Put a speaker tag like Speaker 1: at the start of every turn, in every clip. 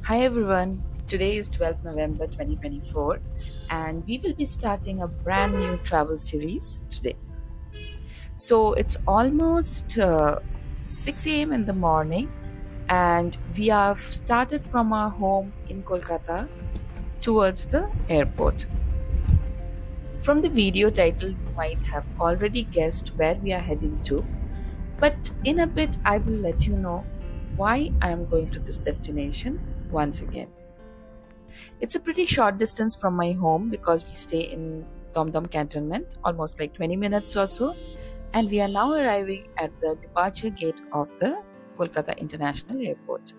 Speaker 1: Hi everyone, today is 12th November 2024 and we will be starting a brand new travel series today. So it's almost 6 a.m. in the morning and we have started from our home in Kolkata towards the airport. From the video title, you might have already guessed where we are heading to, but in a bit I will let you know why I am going to this destination once again. It's a pretty short distance from my home because we stay in Dom cantonment, almost like 20 minutes or so, and we are now arriving at the departure gate of the Kolkata International Airport.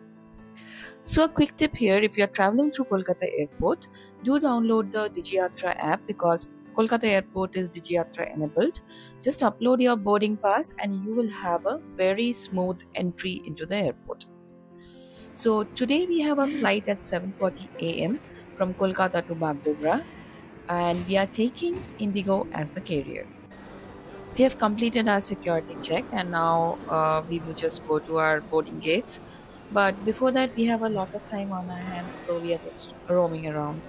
Speaker 1: So a quick tip here, if you are traveling through Kolkata Airport, do download the DigiYatra app because Kolkata Airport is DigiYatra enabled. Just upload your boarding pass and you will have a very smooth entry into the airport. So today we have a flight at 7:40 a.m. from Kolkata to Bagdogra and we are taking Indigo as the carrier. We have completed our security check and now we will just go to our boarding gates. But before that we have a lot of time on our hands, so we are just roaming around.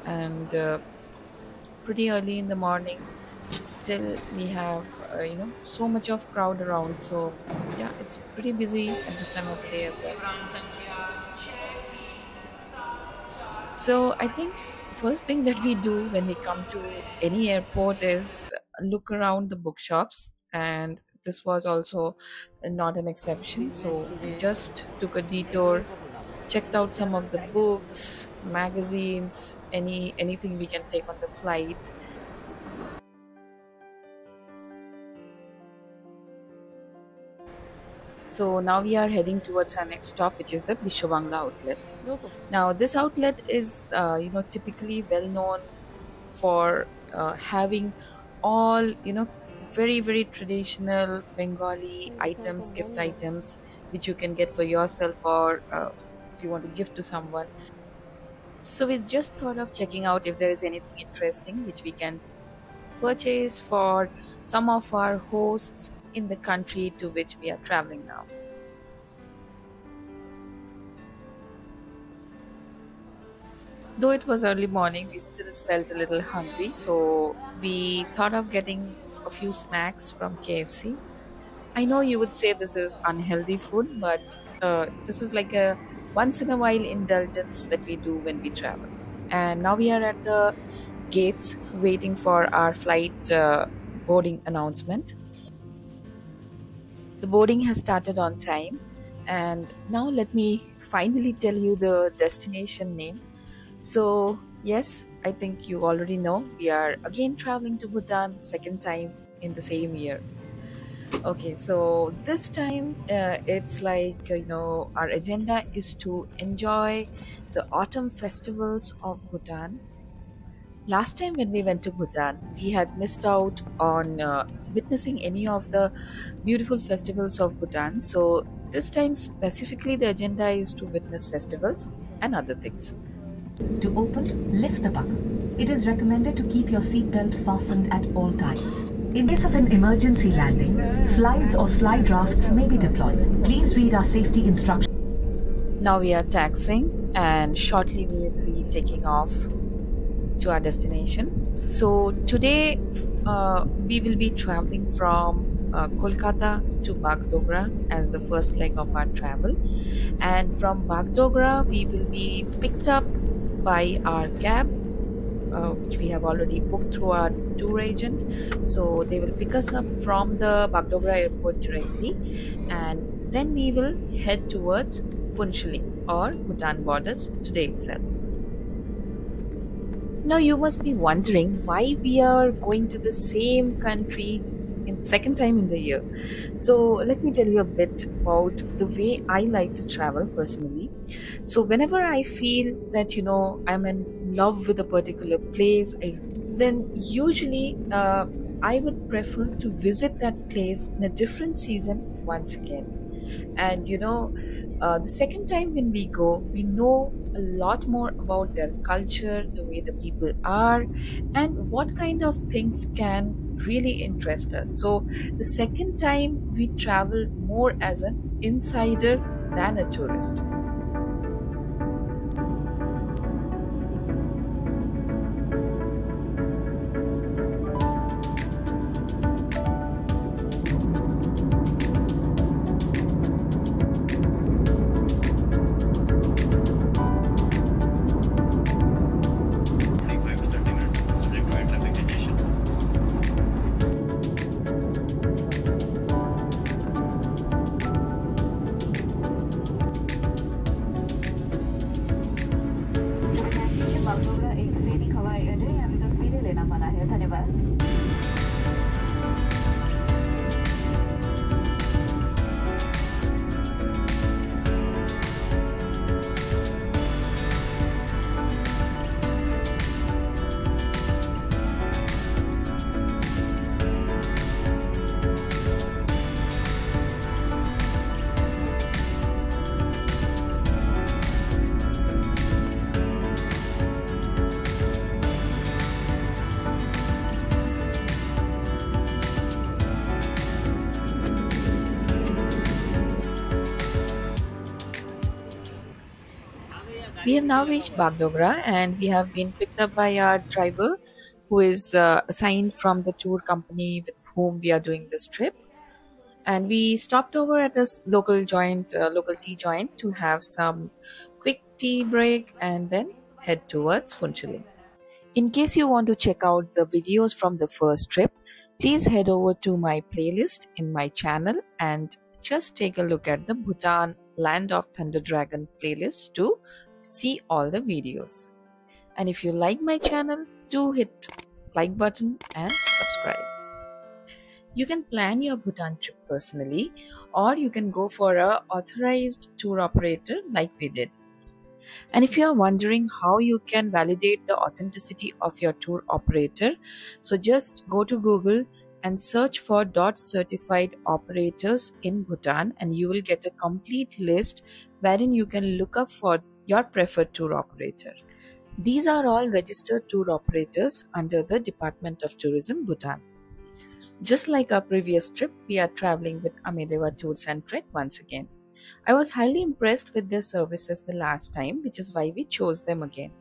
Speaker 1: And pretty early in the morning, still we have so much of crowd around, so yeah, it's pretty busy at this time of the day as well. So I think first thing that we do when we come to any airport is look around the bookshops, and this was also not an exception. So we just took a detour, checked out some of the books, magazines, anything we can take on the flight. So now we are heading towards our next stop, which is the Bishwabangla outlet. Now this outlet is typically well known for having all very traditional Bengali items, gift items, which you can get for yourself or if you want to gift to someone. So we just thought of checking out if there is anything interesting which we can purchase for some of our hosts in the country to which we are traveling now. Though it was early morning, we still felt a little hungry, so we thought of getting a few snacks from KFC. I know you would say this is unhealthy food, but this is like a once in a while indulgence that we do when we travel. And now we are at the gates waiting for our flight boarding announcement. The boarding has started on time, and now let me finally tell you the destination name. So yes, I think you already know we are again traveling to Bhutan, second time in the same year. Okay, so this time it's like our agenda is to enjoy the autumn festivals of Bhutan. Last time when we went to Bhutan, we had missed out on witnessing any of the beautiful festivals of Bhutan. So this time specifically the agenda is to witness festivals and other things.
Speaker 2: To open, lift the buckle. It is recommended to keep your seatbelt fastened at all times. In case of an emergency landing, slides or slide rafts may be deployed. Please read our safety instructions.
Speaker 1: Now we are taxiing and shortly we will be taking off to our destination. So today we will be traveling from Kolkata to Bagdogra as the first leg of our travel, and from Bagdogra we will be picked up by our cab which we have already booked through our tour agent. So they will pick us up from the Bagdogra airport directly, and then we will head towards Phuentsholing or Bhutan borders today itself. Now you must be wondering why we are going to the same country in second time in the year. So let me tell you a bit about the way I like to travel personally. So whenever I feel that I'm in love with a particular place, then usually I would prefer to visit that place in a different season once again. And the second time when we go, we know a lot more about their culture, the way the people are, and what kind of things can really interest us. So the second time we travel more as an insider than a tourist. We have now reached Bagdogra and we have been picked up by our driver who is assigned from the tour company with whom we are doing this trip. And we stopped over at a local tea joint to have some quick tea break and then head towards Phuentsholing. In case you want to check out the videos from the first trip, please head over to my playlist in my channel and just take a look at the Bhutan Land of Thunder Dragon playlist to see all the videos. And if you like my channel, do hit like button and subscribe. You can plan your Bhutan trip personally, or you can go for a authorized tour operator like we did. And if you are wondering how you can validate the authenticity of your tour operator, so just go to Google and search for .certified operators in Bhutan and you will get a complete list wherein you can look up for your preferred tour operator. These are all registered tour operators under the Department of Tourism, Bhutan. Just like our previous trip, we are traveling with Amedewa Tours and Trek once again. I was highly impressed with their services the last time, which is why we chose them again.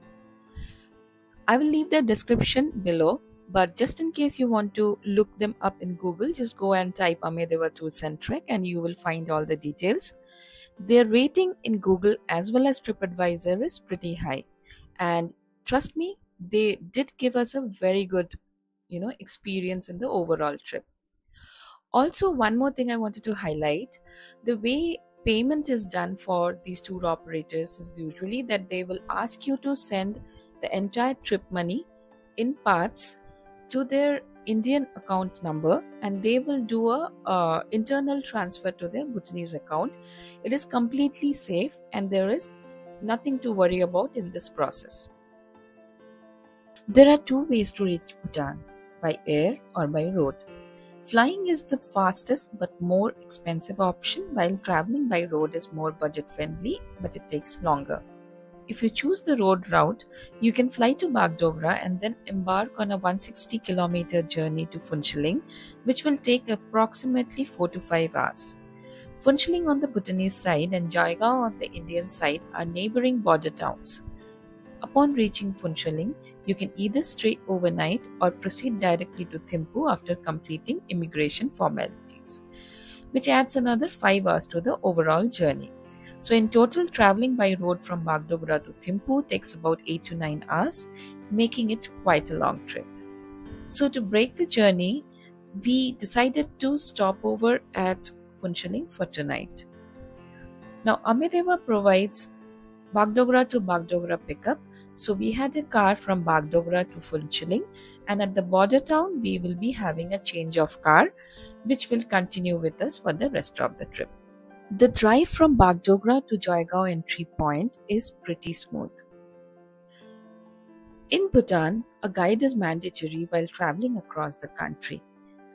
Speaker 1: I will leave their description below, but just in case you want to look them up in Google, just go and type Amedewa Tours and Trek and you will find all the details. Their rating in Google as well as TripAdvisor is pretty high. And trust me, they did give us a very good experience in the overall trip. Also, one more thing I wanted to highlight, the way payment is done for these tour operators is usually that they will ask you to send the entire trip money in parts to their Indian account number and they will do a internal transfer to their Bhutanese account. It is completely safe and there is nothing to worry about in this process. There are two ways to reach Bhutan, by air or by road. Flying is the fastest but more expensive option, while traveling by road is more budget friendly but it takes longer. If you choose the road route, you can fly to Bagdogra and then embark on a 160 km journey to Phuentsholing, which will take approximately 4 to 5 hours. Phuentsholing on the Bhutanese side and Jaigaon on the Indian side are neighboring border towns. Upon reaching Phuentsholing, you can either stay overnight or proceed directly to Thimphu after completing immigration formalities, which adds another 5 hours to the overall journey. So in total, traveling by road from Bagdogra to Thimphu takes about 8 to 9 hours, making it quite a long trip. So to break the journey, we decided to stop over at Phuentsholing for tonight. Now Amedewa provides Bagdogra to Bagdogra pickup, so we had a car from Bagdogra to Phuentsholing, and at the border town we will be having a change of car which will continue with us for the rest of the trip. The drive from Bagdogra to Jaigaon entry point is pretty smooth. In Bhutan, a guide is mandatory while traveling across the country.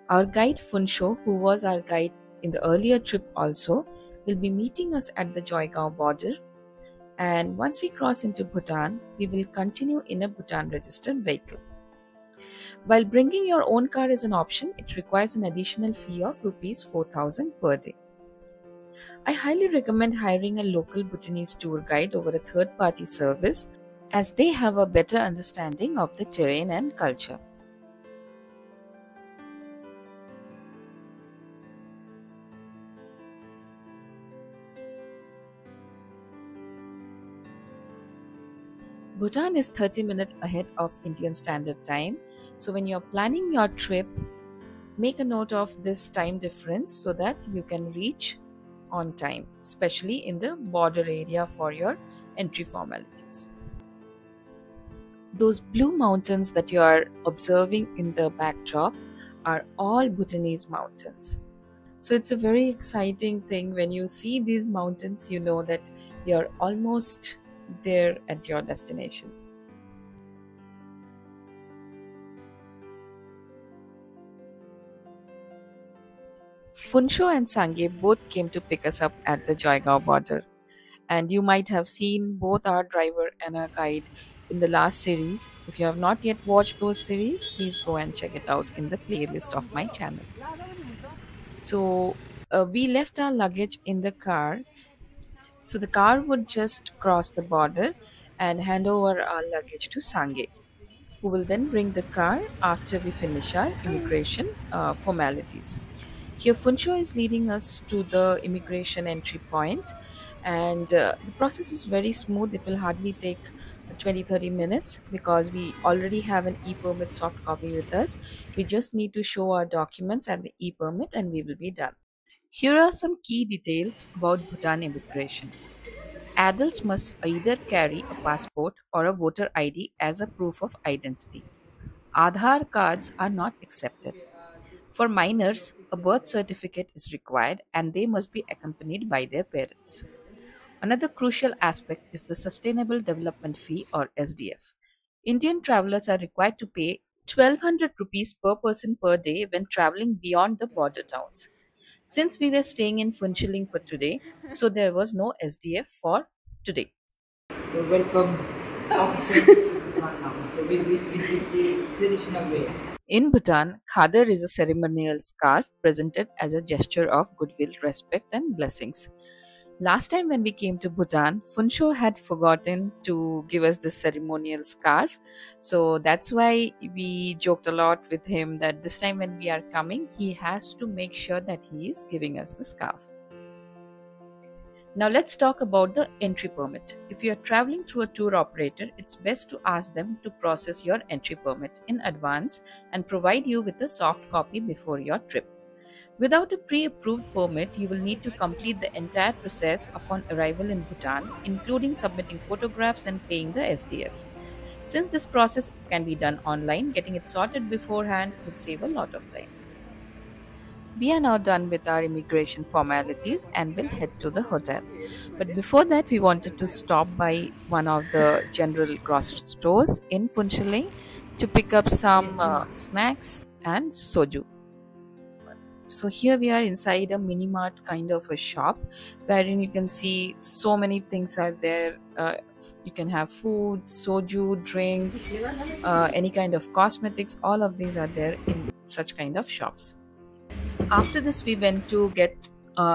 Speaker 1: Our guide Phuensho, who was our guide in the earlier trip also, will be meeting us at the Jaigaon border. And once we cross into Bhutan, we will continue in a Bhutan registered vehicle. While bringing your own car is an option, it requires an additional fee of Rs 4,000 per day. I highly recommend hiring a local Bhutanese tour guide over a third-party service as they have a better understanding of the terrain and culture. Bhutan is 30 minutes ahead of Indian Standard Time. So when you're planning your trip, make a note of this time difference so that you can reach on time, especially in the border area for your entry formalities. Those blue mountains that you are observing in the backdrop are all Bhutanese mountains. So it's a very exciting thing when you see these mountains, you know that you're almost there at your destination. Phuensho and Sangye both came to pick us up at the Jaigaon border, and you might have seen both our driver and our guide in the last series. If you have not yet watched those series, please go and check it out in the playlist of my channel. So we left our luggage in the car So the car would just cross the border and hand over our luggage to Sange, who will then bring the car after we finish our immigration formalities. Here, Funsho is leading us to the immigration entry point, and the process is very smooth. It will hardly take 20-30 minutes because we already have an e-permit soft copy with us. We just need to show our documents and the e-permit, and we will be done. Here are some key details about Bhutan immigration. Adults must either carry a passport or a voter ID as a proof of identity. Aadhaar cards are not accepted. For minors, a birth certificate is required and they must be accompanied by their parents. Another crucial aspect is the Sustainable Development Fee or SDF. Indian travelers are required to pay 1200 rupees per person per day when traveling beyond the border towns. Since we were staying in Phuentsholing for today, so there was no SDF for today. Welcome officers to Bhutan now. So with the traditional way. In Bhutan, Khadar is a ceremonial scarf presented as a gesture of goodwill, respect, and blessings. Last time when we came to Bhutan, Funsho had forgotten to give us this ceremonial scarf. So that's why we joked a lot with him that this time when we are coming, he has to make sure that he is giving us the scarf. Now let's talk about the entry permit. If you are traveling through a tour operator, it's best to ask them to process your entry permit in advance and provide you with a soft copy before your trip. Without a pre-approved permit, you will need to complete the entire process upon arrival in Bhutan, including submitting photographs and paying the SDF. Since this process can be done online, getting it sorted beforehand will save a lot of time. We are now done with our immigration formalities and will head to the hotel. But before that, we wanted to stop by one of the general grocery stores in Phuentsholing to pick up some snacks and soju. So here we are inside a mini mart kind of a shop wherein you can see so many things are there. You can have food, soju, drinks, any kind of cosmetics. All of these are there in such kind of shops. After this, we went to get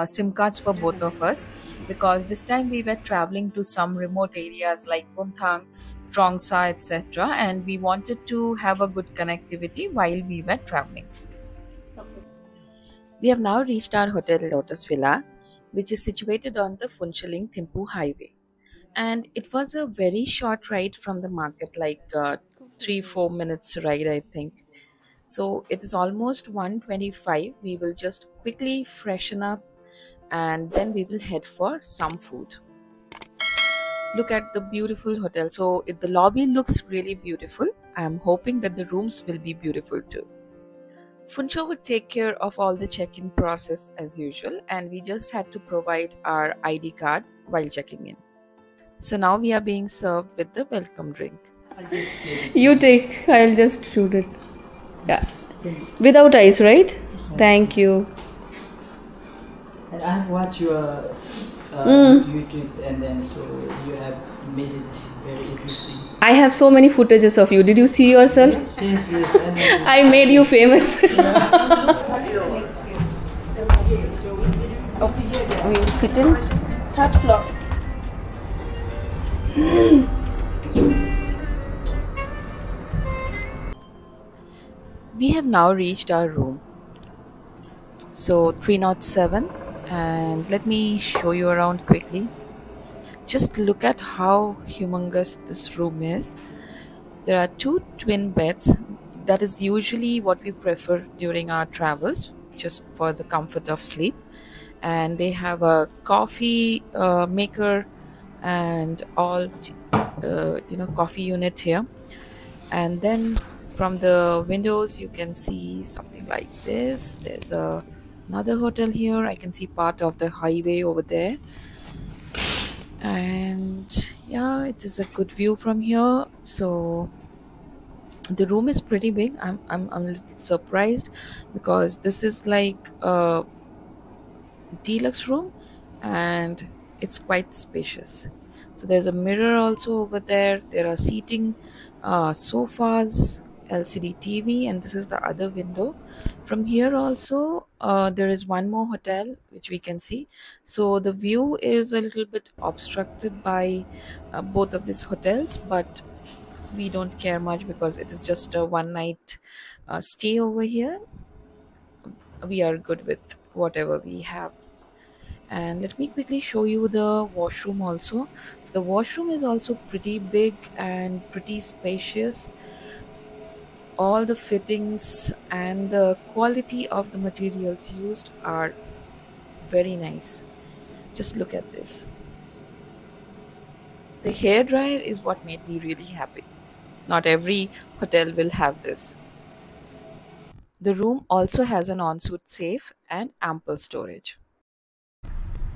Speaker 1: SIM cards for both of us because this time we were traveling to some remote areas like Bumthang, Trongsa, etc. and we wanted to have a good connectivity while we were traveling. We have now reached our hotel Lotus Villa, which is situated on the Phuentsholing Thimphu highway. And it was a very short ride from the market, like 3-4 minutes ride, I think. So it is almost 1:25. We will just quickly freshen up and then we will head for some food. Look at the beautiful hotel. So the lobby looks really beautiful. I am hoping that the rooms will be beautiful too. Funsho would take care of all the check-in process as usual, and we just had to provide our ID card while checking in. So now we are being served with the welcome drink.
Speaker 3: You take, I'll just shoot it. Yeah. Without ice, right?
Speaker 4: Yes,
Speaker 3: thank you.
Speaker 4: And I have watched your YouTube, and then so you have made it very interesting.
Speaker 3: I have so many footages of you. Did you see yourself?
Speaker 4: Yes. And then
Speaker 3: I made you famous.
Speaker 1: We fit in third floor. We have now reached our room. So 307, and let me show you around quickly. Just look at how humongous this room is. There are 2 twin beds. That is usually what we prefer during our travels, just for the comfort of sleep. And they have a coffee maker and all coffee unit here. And then from the windows you can see something like this. There's another hotel here. I can see part of the highway over there, and yeah, it is a good view from here. So the room is pretty big. I'm a little surprised because this is like a deluxe room and it's quite spacious. So there's a mirror also over there. There are seating sofas LCD TV, and this is the other window. From here also there is one more hotel which we can see. So the view is a little bit obstructed by both of these hotels, but we don't care much because it is just a one night stay over here. We are good with whatever we have. And let me quickly show you the washroom also. So the washroom is also pretty big and pretty spacious. All the fittings and the quality of the materials used are very nice. Just look at this. The hair dryer is what made me really happy. Not every hotel will have this. The room also has an ensuite safe and ample storage.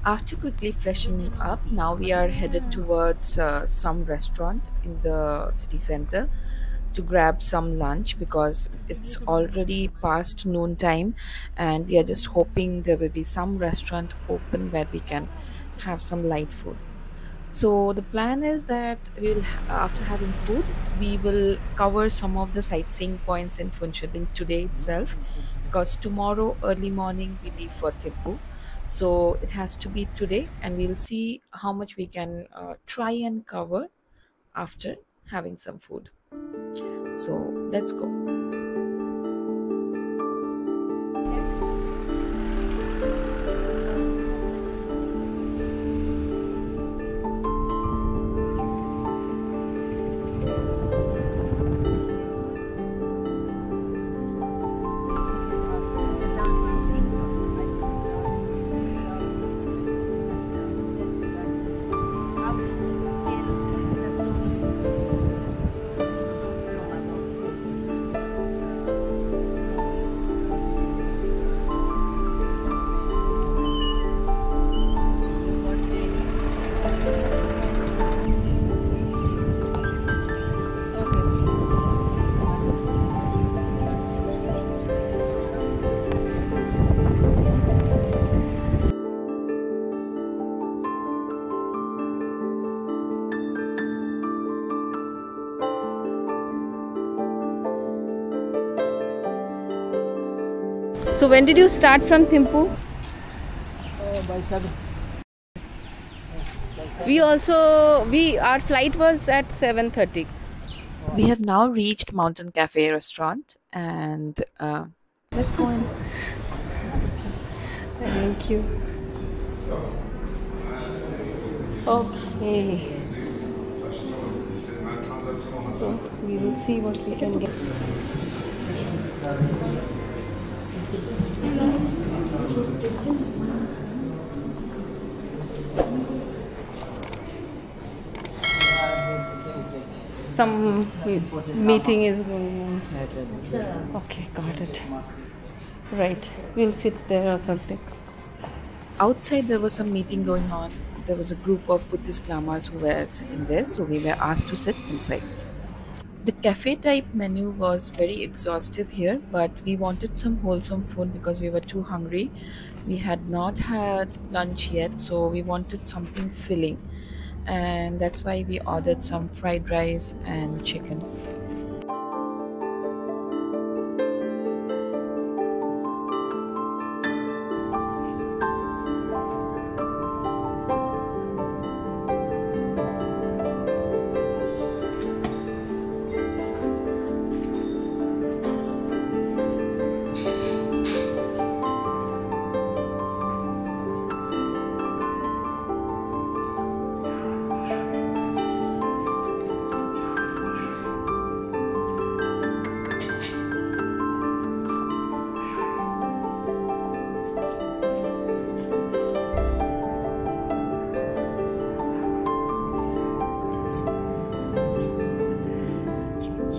Speaker 1: After quickly freshening up, now we are headed towards some restaurant in the city center to grab some lunch because it's already past noon time, and we are just hoping there will be some restaurant open where we can have some light food. So the plan is that after having food, we will cover some of the sightseeing points in Phuentsholing today itself, because tomorrow early morning we leave for Thimphu. So it has to be today, and we'll see how much we can try and cover after having some food. So let's go.
Speaker 3: So when did you start from Thimphu?
Speaker 4: By 7.
Speaker 3: Our flight was at 7:30.
Speaker 1: We have now reached Mountain Cafe restaurant, and let's go in.
Speaker 3: Thank you. Okay. So we will see what we can get. Some meeting is going on. Okay, got it. Right, we'll sit there or something.
Speaker 1: Outside there was some meeting going on. There was a group of Buddhist lamas who were sitting there, so we were asked to sit inside. The cafe type menu was very exhaustive here, but we wanted some wholesome food because we were too hungry. We had not had lunch yet, so we wanted something filling, and that's why we ordered some fried rice and chicken.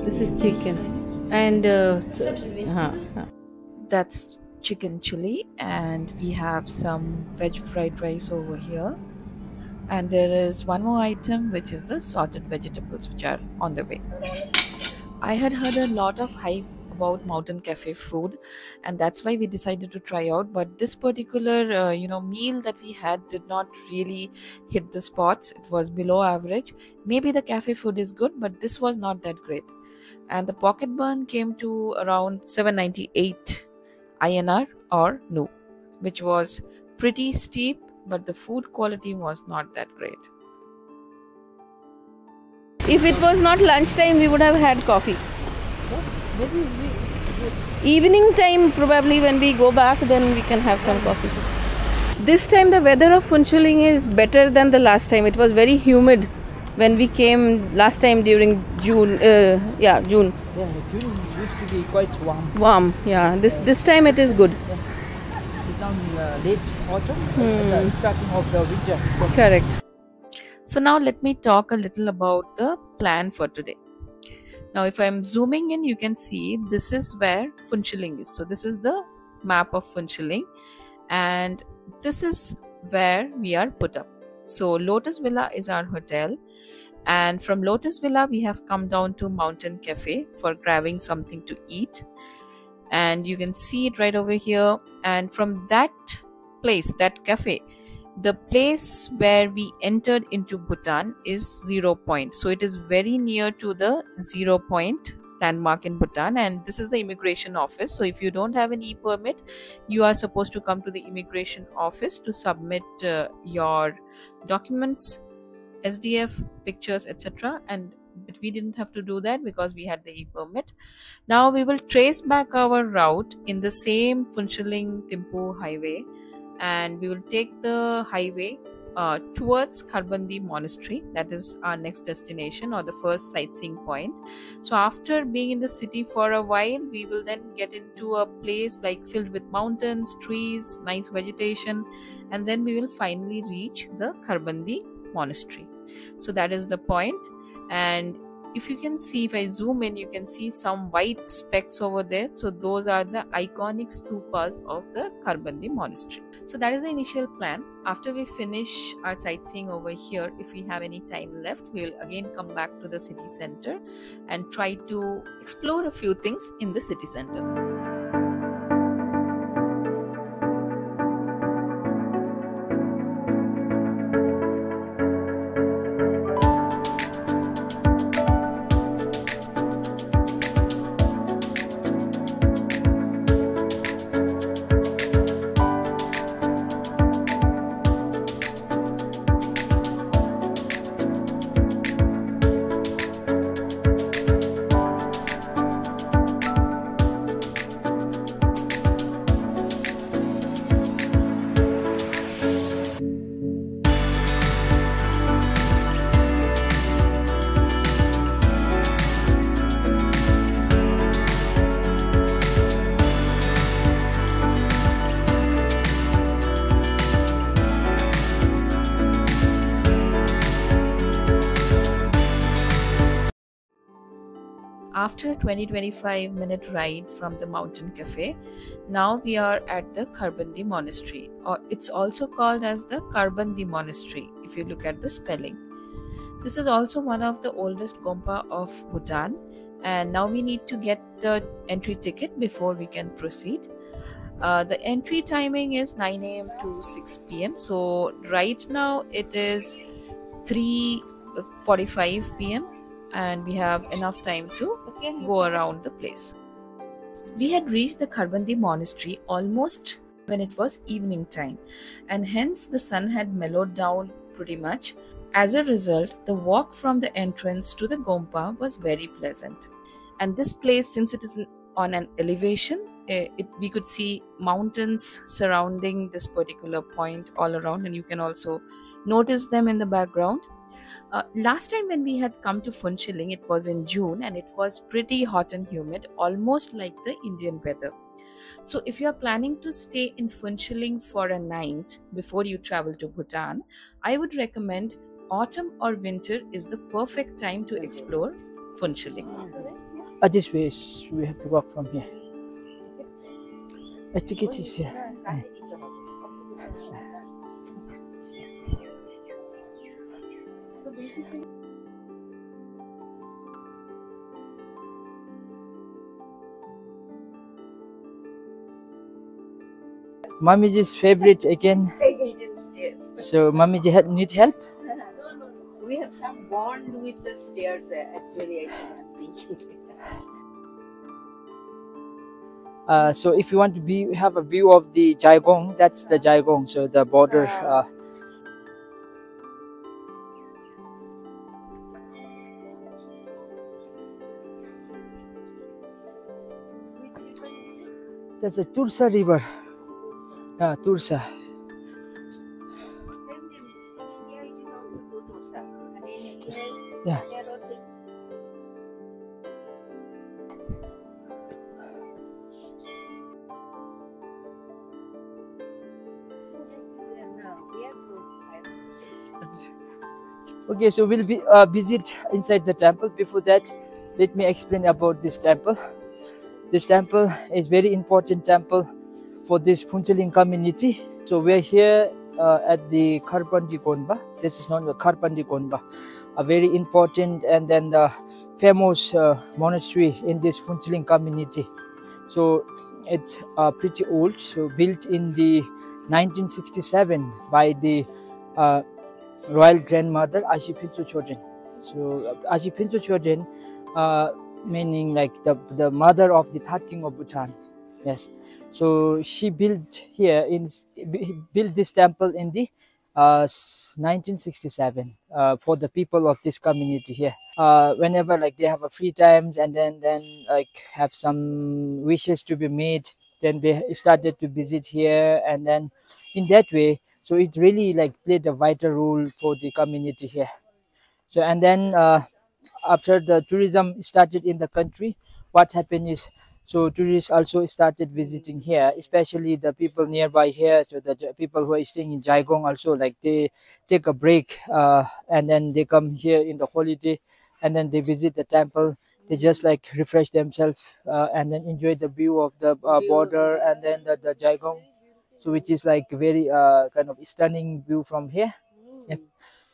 Speaker 3: This is chicken and
Speaker 1: That's chicken chili, and we have some veg fried rice over here. And there is one more item, which is the sorted vegetables, which are on the way. I had heard a lot of hype about Mountain Cafe food, and that's why we decided to try out. But this particular, meal that we had did not really hit the spots. It was below average. Maybe the cafe food is good, but this was not that great. and the pocket burn came to around 798 INR or Nu, which was pretty steep, but the food quality was not that great.
Speaker 3: If it was not lunchtime, we would have had coffee. Evening time, probably when we go back, then we can have some coffee. This time the weather of Phuentsholing is better than the last time. It was very humid when we came last time during June. June.
Speaker 4: Yeah, June used to be quite warm.
Speaker 3: Warm, yeah. This time it is good.
Speaker 4: Yeah. It's now late autumn, starting of the winter.
Speaker 3: Correct.
Speaker 1: So now let me talk a little about the plan for today. Now if I'm zooming in, you can see this is where Phuentsholing is. So this is the map of Phuentsholing, and this is where we are put up. So Lotus Villa is our hotel, and from Lotus Villa we have come down to Mountain Cafe for grabbing something to eat, and you can see it right over here. And from that place, that cafe, the place where we entered into Bhutan is 0 point. So it is very near to the 0 point landmark in Bhutan, and this is the immigration office. So if you don't have an e-permit, you are supposed to come to the immigration office to submit your documents, SDF, pictures, etc. But we didn't have to do that because we had the e-permit. Now we will trace back our route in the same Phuentsholing Thimphu highway, and we will take the highway towards Karbandi Monastery. That is our next destination, or the first sightseeing point. So after being in the city for a while, we will then get into a place like filled with mountains, trees, nice vegetation, and then we will finally reach the Karbandi Monastery. So that is the point. And if you can see, if I zoom in, you can see some white specks over there. So those are the iconic stupas of the Karbandi Monastery. So that is the initial plan. After we finish our sightseeing over here, if we have any time left, we will again come back to the city center and try to explore a few things in the city center. After a 20-25 minute ride from the mountain cafe, now we are at the Karbandi Monastery, or it's also called as the Karbandi Monastery if you look at the spelling. This is also one of the oldest gompa of Bhutan, and now we need to get the entry ticket before we can proceed. The entry timing is 9 AM to 6 PM. So right now it is 3:45 PM. And we have enough time to go around the place. We had reached the Karbandi Monastery almost when it was evening time, and hence the sun had mellowed down pretty much. As a result, the walk from the entrance to the Gompa was very pleasant. And this place, since it is on an elevation, we could see mountains surrounding this particular point all around, and you can also notice them in the background. Last time when we had come to Phuentsholing, it was in June, and it was pretty hot and humid, almost like the Indian weather. So if you are planning to stay in Phuentsholing for a night before you travel to Bhutan, I would recommend autumn or winter is the perfect time to explore Phuentsholing.
Speaker 4: This way we have to walk from here. I think it is here. Mommy's favorite again. So Mommy's need help?
Speaker 1: No. We have some bond with the stairs actually, I think.
Speaker 4: So if you want to have a view of the Jaigong, that's the Jaigong, so the border. There's a Tursa river. Tursa. Yeah. Okay, so we'll visit inside the temple. Before that, let me explain about this temple. This temple is very important temple for this Phuentsholing community. So we're here at the Karbandi Monastery. This is known as Karbandi Monastery, a very important and then the famous monastery in this Phuentsholing community. So it's pretty old. So built in the 1967 by the royal grandmother Aji Phintso Chodren. So Aji Phintso Chodren, meaning like the mother of the third king of Bhutan. Yes. So she built this temple in the 1967 for the people of this community here. Whenever like they have a free times and then like have some wishes to be made, then they started to visit here, and then in that way, so it really like played a vital role for the community here. So and then after the tourism started in the country, what happened is, so tourists also started visiting here, especially the people nearby here. So the people who are staying in Jaigong also, like they take a break and then they come here in the holiday, and then they visit the temple. They just like refresh themselves and then enjoy the view of the border and then the Jaigong. So which is like very kind of stunning view from here. Yeah.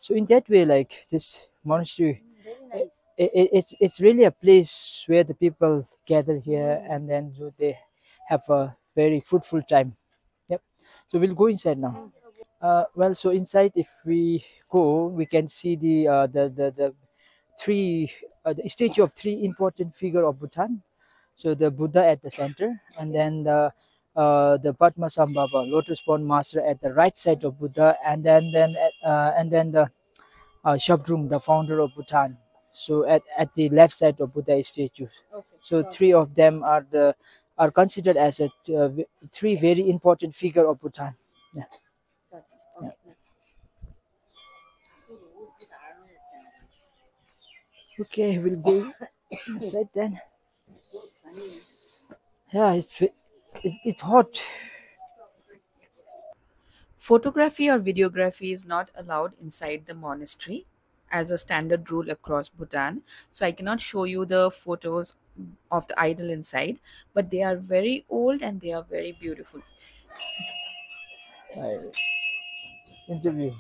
Speaker 4: So in that way, like this monastery, it's really a place where the people gather here, and then so they have a very fruitful time. Yep. So we'll go inside now. Well, so inside, if we go, we can see the three the statue of three important figure of Bhutan. So the Buddha at the center, and then the Padmasambhava Lotus Pond Master at the right side of Buddha, and then the Shabdrung, the founder of Bhutan. So at the left side of Buddha statues. Okay. So three of them are considered as three very important figure of Bhutan. Yeah. Yeah. Okay, we'll go inside then. Yeah, it's hot.
Speaker 1: Photography or videography is not allowed inside the monastery as a standard rule across Bhutan. So I cannot show you the photos of the idol inside, but they are very old and they are very beautiful.
Speaker 4: Interview.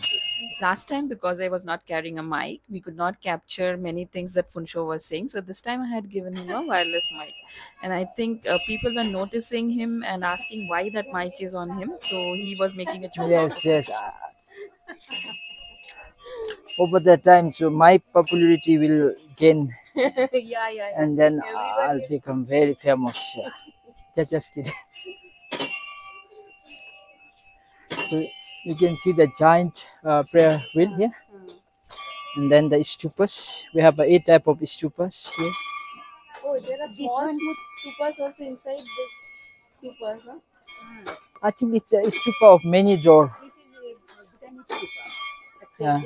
Speaker 1: Last time, because I was not carrying a mic, we could not capture many things that Phuntsho was saying. So this time I had given him a wireless mic. And I think people were noticing him and asking why that mic is on him. So he was making a joke.
Speaker 4: Yes. Over the time, so my popularity will gain.
Speaker 1: Yeah.
Speaker 4: And then I'll become very famous. Just kidding. So you can see the giant prayer wheel here, and then the stupas. We have 8 type of stupas here.
Speaker 3: Oh, there are small stupas also inside this stupas, huh?
Speaker 4: I think it's a stupa of many door. Yeah.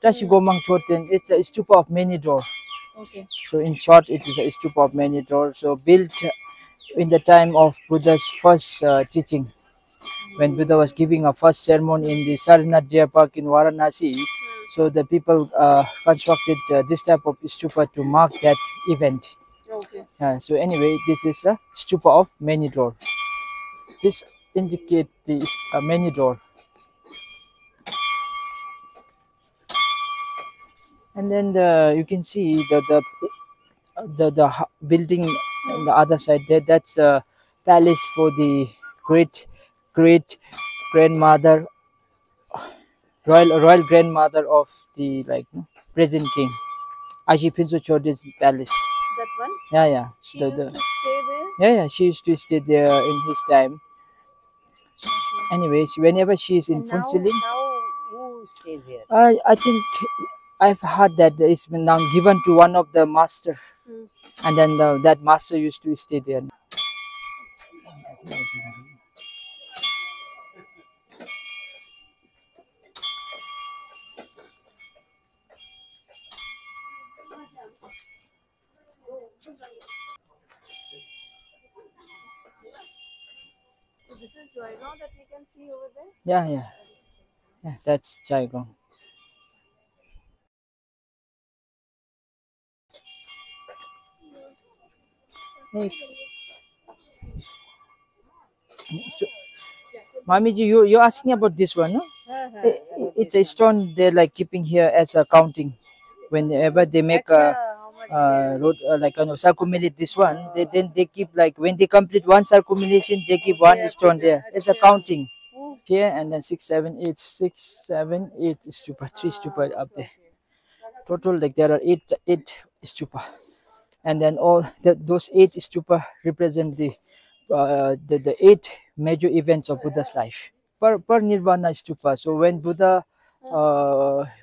Speaker 4: Gomang Choten, it's a stupa of many door.
Speaker 3: Okay.
Speaker 4: So in short, it is a stupa of many door. So built in the time of Buddha's first teaching, when Buddha was giving a first sermon in the Sarnath Deer Park in Varanasi. So the people constructed this type of stupa to mark that event.
Speaker 3: Okay.
Speaker 4: So anyway, this is a stupa of many door. This indicates the many door. And then you can see the building on the other side there. That's a palace for the great grandmother, royal grandmother of the present king, Aji Phintso Chodren's palace.
Speaker 3: that one?
Speaker 4: Yeah, yeah.
Speaker 3: She used to stay there?
Speaker 4: Yeah, yeah. She used to stay there in his time. Anyway, whenever she is in Phuentsholing,
Speaker 5: Now who stays here?
Speaker 4: I think I've heard that it's been now given to one of the master, and then that master used to stay there.
Speaker 3: So this is Joygaon that we can see over there?
Speaker 4: Yeah, yeah, yeah. That's Jaigong. Hey. So, Mamiji, you're asking about this one, no? It's a stone they're like keeping here as a counting. Whenever they make a road like circumambulate this one, they keep like when they complete one circumambulation, they keep one stone there. It's a counting here, and then 6, 7, 8, 6, 7, 8 stupa, 3 stupa up there. Total like there are eight stupa, and then all those 8 stupa represent the 8 major events of Buddha's life per nirvana stupa. So when Buddha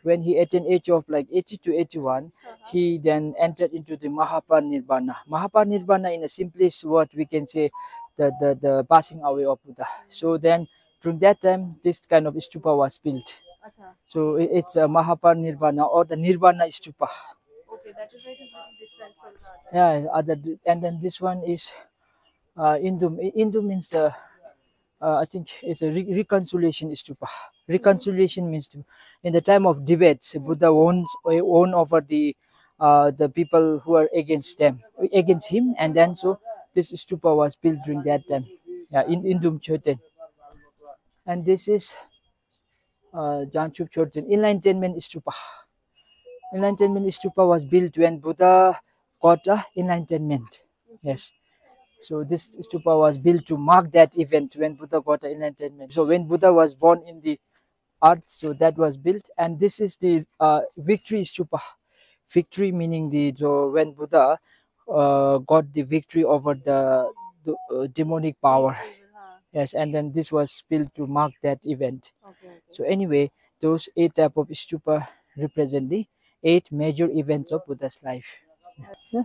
Speaker 4: when he attained age of like 80 to 81, he then entered into the Mahaparinirbana. Mahaparinirbana, in a simplest word, we can say the passing away of Buddha. So then during that time, this kind of stupa was built. So it's a Mahaparinirbana or the Nirvana stupa.
Speaker 3: Okay, that is why it is different from the other.
Speaker 4: Yeah, and then this one is Indum. Indum means I think it's a reconciliation stupa. Reconciliation means in the time of debates, Buddha won over the people who are against him, and then so this stupa was built during that time. Yeah, in Indum Choten. And this is Janchup Choten, enlightenment stupa. Enlightenment stupa was built when Buddha got enlightenment. Yes. So this stupa was built to mark that event when Buddha got enlightenment. So when Buddha was born in the earth, so that was built. And this is the victory stupa. Victory meaning when Buddha got the victory over the demonic power. Yes, and then this was built to mark that event. So anyway, those 8 type of stupa represent the 8 major events of Buddha's life. Yeah.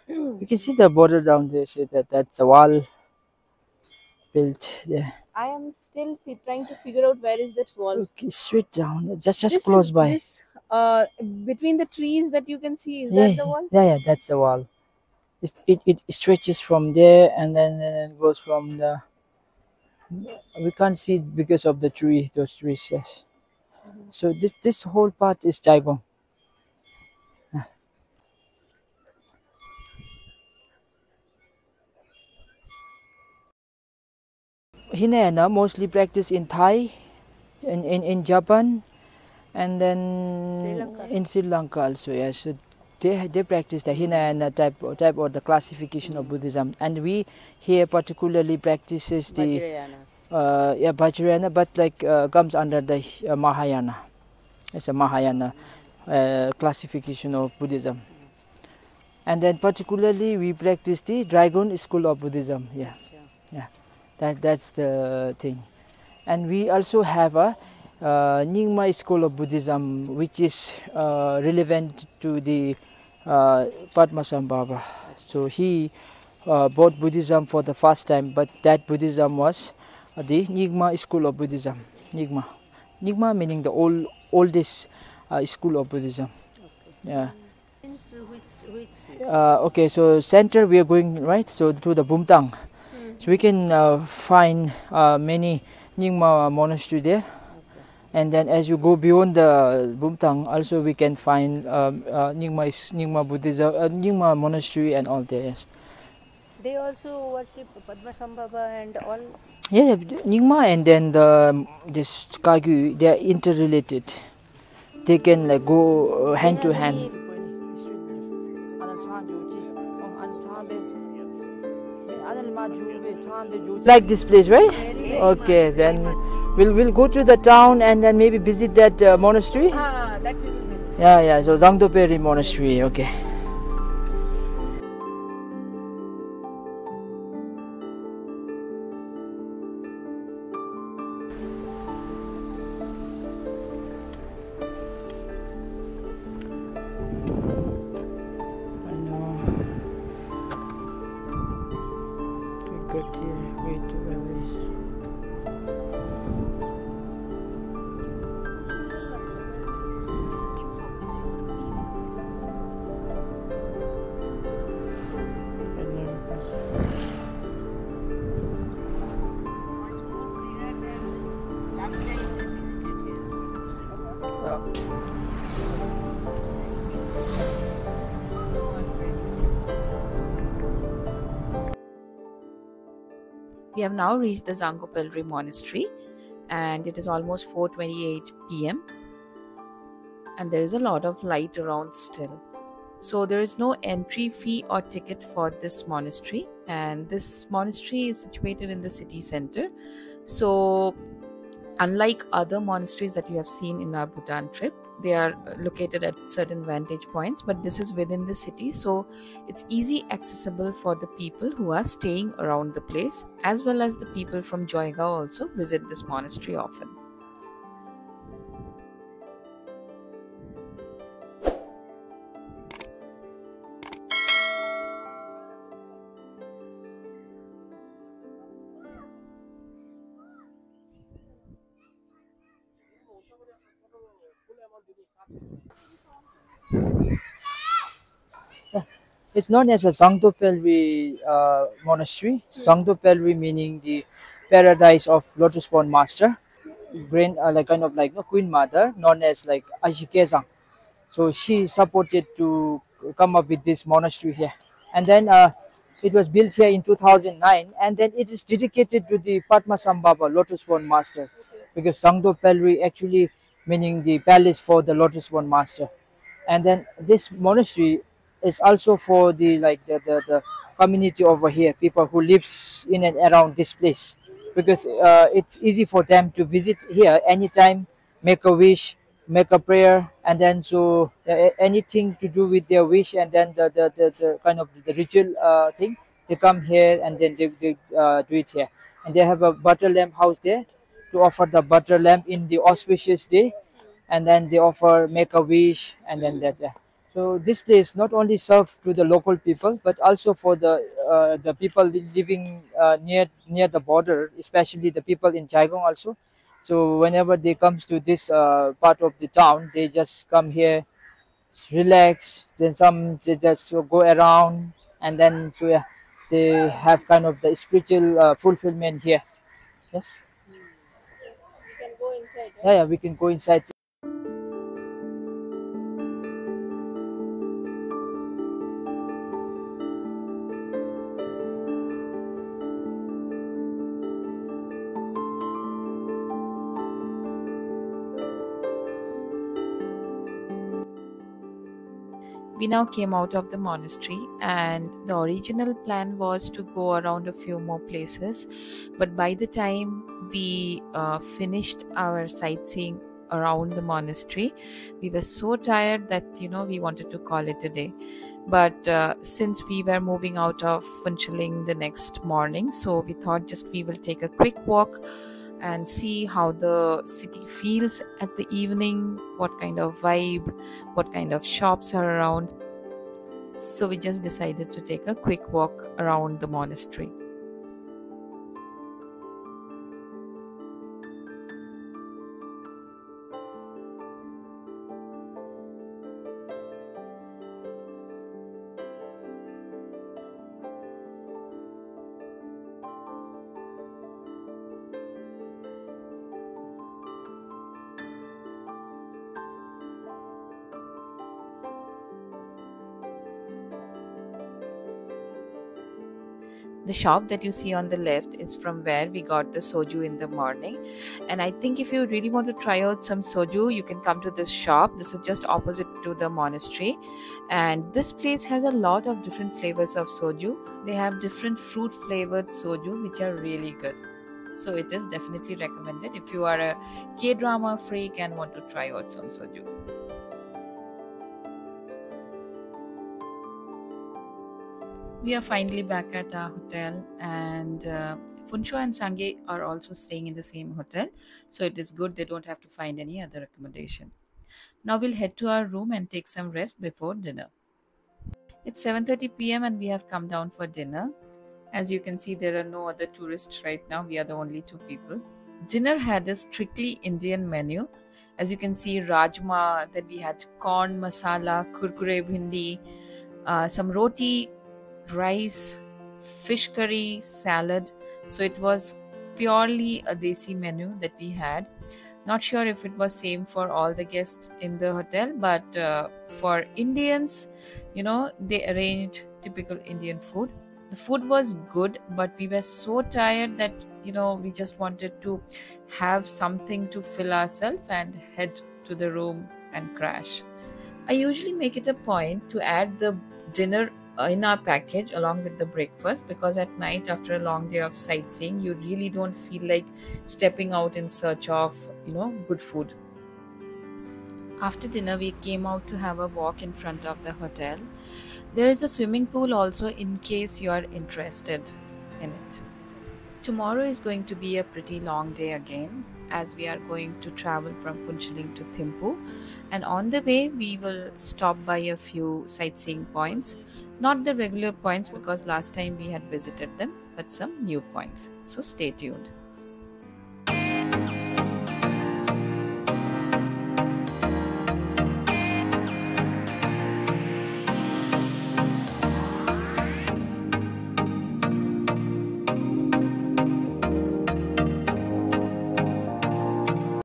Speaker 4: You can see the border down there. See that's a wall built there.
Speaker 3: I am still trying to figure out where is that wall.
Speaker 4: Okay, straight down, just close by.
Speaker 3: This, between the trees that you can see, is
Speaker 4: Yeah,
Speaker 3: that the wall?
Speaker 4: yeah, that's the wall. It stretches from there and then goes from the. We can't see it because of the those trees. Yes. So this whole part is Jaigong. Hinayana mostly practiced in Thai, in Japan, and then in Sri Lanka also. Yeah, so they practice the Hinayana type or the classification of Buddhism, and we here particularly practices the Vajrayana, but like comes under the Mahayana. It's a Mahayana classification of Buddhism, and then particularly we practice the Dragon school of Buddhism. Yeah. That's the thing. And we also have a Nyingma school of Buddhism, which is relevant to the Padmasambhava. So he brought Buddhism for the first time, but that Buddhism was the Nyingma school of Buddhism. Nyingma meaning the oldest school of Buddhism. Yeah. Okay, so center we are going right, so to the Bumthang. So we can find many Nyingma monastery there, and then as you go beyond the Bumthang, also we can find Nyingma Buddhism, Nyingma monastery and all there. Yes.
Speaker 5: They also worship Padmasambhava and all.
Speaker 4: Yeah, Nyingma and then this Kagyu, they are interrelated. They can like go hand to hand. Like this place, right? Okay, then we'll go to the town and then maybe visit that monastery.
Speaker 3: That we will visit.
Speaker 4: Yeah. So Zangto Pelri Monastery. Okay.
Speaker 1: We have now reached the Zangto Pelri Monastery, and it is almost 4:28 p.m. and there is a lot of light around still. So there is no entry fee or ticket for this monastery, and this monastery is situated in the city center. So unlike other monasteries that you have seen in our Bhutan trip, they are located at certain vantage points, but this is within the city, so it's easy accessible for the people who are staying around the place, as well as the people from Joygao also visit this monastery often.
Speaker 4: It's known as a Zangto Pelri monastery. Zangto Pelri meaning the paradise of Lotus Born Master, like kind of like no Queen Mother, known as like Ajikezang. So she supported to come up with this monastery here, and then it was built here in 2009, and then it is dedicated to the Padmasambhava Lotus Born Master, because Zangto Pelri actually meaning the palace for the Lotus Born Master. And then this monastery is also for the like the community over here, people who lives in and around this place, because it's easy for them to visit here anytime, make a wish, make a prayer, and then so anything to do with their wish, and then the kind of the ritual thing, they come here and then they do it here. And they have a butter lamp house there to offer the butter lamp in the auspicious day, and then they offer make a wish, and then that. So this place not only serve to the local people, but also for the people living near the border, especially the people in Jaigong also. So whenever they comes to this part of the town, they just come here, relax. Then some they just go around, and then so yeah, they have kind of the spiritual fulfillment here. Yes.
Speaker 3: We can go inside, right?
Speaker 4: Yeah, we can go inside.
Speaker 1: We now came out of the monastery, and the original plan was to go around a few more places, but by the time we finished our sightseeing around the monastery, we were so tired that we wanted to call it a day. But since we were moving out of Phuentsholing the next morning, so we thought just we will take a quick walk and see how the city feels at the evening, what kind of vibe, what kind of shops are around. So we just decided to take a quick walk around the monastery. The shop that you see on the left is from where we got the soju in the morning, and I think if you really want to try out some soju, you can come to this shop. This is just opposite to the monastery, and this place has a lot of different flavors of soju. They have different fruit flavored soju which are really good, so it is definitely recommended if you are a K-drama freak and want to try out some soju. We are finally back at our hotel, and Phuentsho and Sangye are also staying in the same hotel, so it is good they don't have to find any other accommodation. Now we'll head to our room and take some rest before dinner. It's 7:30 p.m. and we have come down for dinner. As you can see, there are no other tourists right now. We are the only two people. Dinner had a strictly Indian menu. As you can see, rajma, then we had corn masala, kurkure bhindi, some roti, rice, fish curry, salad. So it was purely a desi menu that we had. Not sure if it was same for all the guests in the hotel, but for Indians, they arranged typical Indian food. The food was good, but we were so tired that we just wanted to have something to fill ourselves and head to the room and crash. I usually make it a point to add the dinner in our package along with the breakfast, because at night after a long day of sightseeing you really don't feel like stepping out in search of good food. After dinner we came out to have a walk in front of the hotel. There is a swimming pool also in case you are interested in it. Tomorrow is going to be a pretty long day again, as we are going to travel from Phuntsholing to Thimphu, and on the way we will stop by a few sightseeing points. Not the regular points because last time we had visited them, but some new points. So stay tuned.